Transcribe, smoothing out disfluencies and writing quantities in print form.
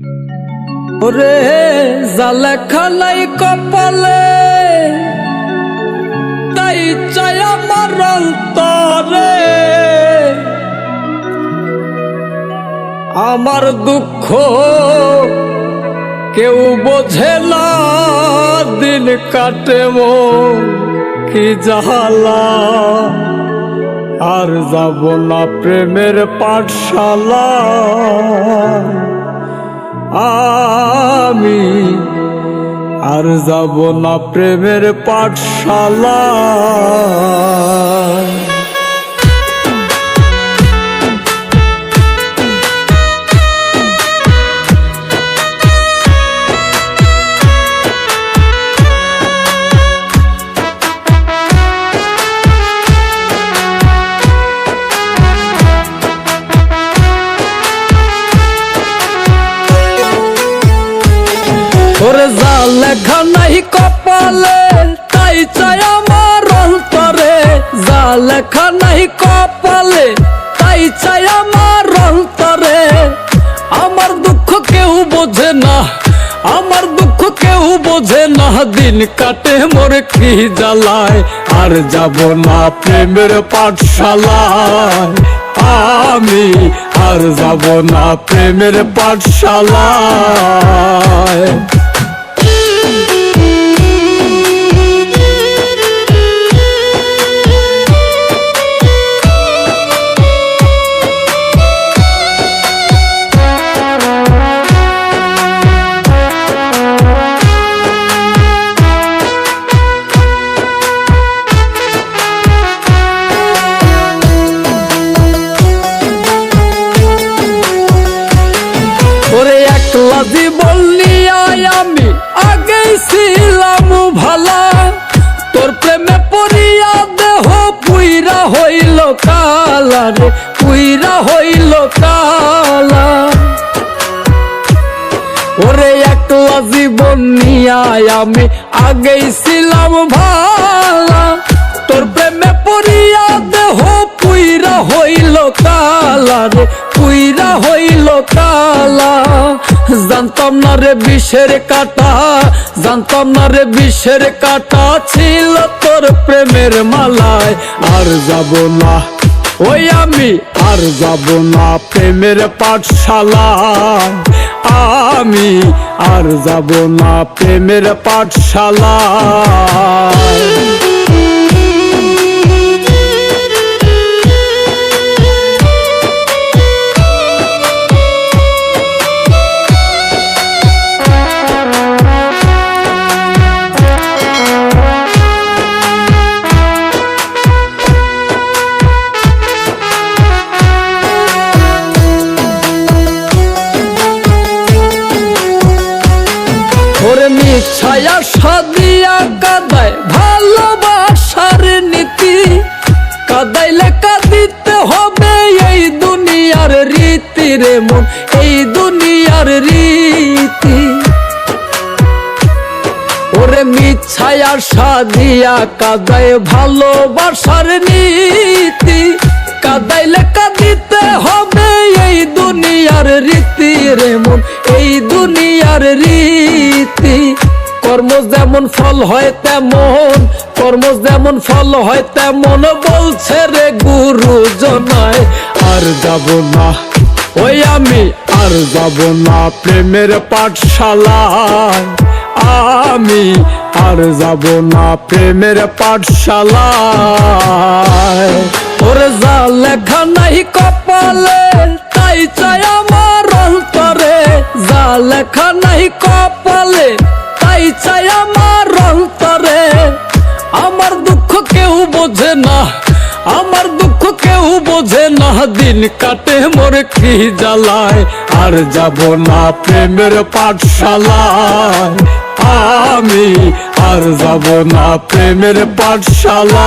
ওরে জালেখা নাই কপালে, তাই চাই আমার অন্তরে আমার দুঃখ কেউ বোঝে না। দিন কাটে মন কি জ্বালা, আর যাব না প্রেমের পাঠশালা। আমি আর যাব না প্রেমের পাঠশালা। ওরে জালেখা নাই কপালে, তাই চাই আমার অন্তরে। জালেখা নাই কপালে, তাই চাই আমার অন্তরে। আমার দুঃখ কেউ বোঝে না, আমার দুঃখ কেউ বোঝে না। দিন কাটে মোর কি জ্বালায়, আর যাব না প্রেমের পাঠশালায়। আমি আর যাব না প্রেমের পাঠশালায়। ওরে একলা জীবন নিয়ে আমি আগেই ছিলাম ভালা, তোর প্রেমে পড়িয়া দেহ পুইরা হইল কালা রে, পুইরা হইল কালা। ওরে একলা জীবন নিয়ে আমি আগেই ছিলাম ভালা, তোর প্রেমে পড়িয়া দেহ পুইরা হইল কালা রে, পুইরা হইল কালা। জানতাম না রে বিষের কাটা, জানতাম না রে বিষের কাটা ছিল তোর প্রেমের মালায়। আর যাব না ওই আমি, আর যাব না প্রেমের পাঠশালায়। আমি আর যাব না প্রেমের পাঠশালায়। ওরে মিছায়া সাদিয়া কাদায় ভালোবাসার নীতি, কাদাইলে কাঁদিতে হবে এই দুনিয়ার রীতি রে মন, এই দুনিয়ার রীতি। ওরে মিছায়া সাদিয়া কাদায় ভালোবাসার নীতি, কাদাইলে কাঁদিতে হবে এই দুনিয়ার রীতি রে মন, এই দুনিয়ার রীতি। কর্ম যেমন ফল হয় তেমন, কর্ম যেমন ফল হয় তেমন বলছে রে গুরুজনায়। আর যাব না ওই আমি, আর যাব না প্রেমের পাঠশালায়। আমি আর যাব না প্রেমের পাঠশালায়। ওরে জালেখা নাই কপালে, তাই চাই আমার অন্তরে। জালেখা নাই কপালে, তাই চাই আমার অন্তরে। আমার দুঃখ কেউ বোঝে না, আমার দুঃখ কেউ বোঝে না। দিন কাটে মোর কি জ্বালায়, আর যাব না প্রেমের পাঠশালায়। আমি আর যাব না প্রেমের পাঠশালায়।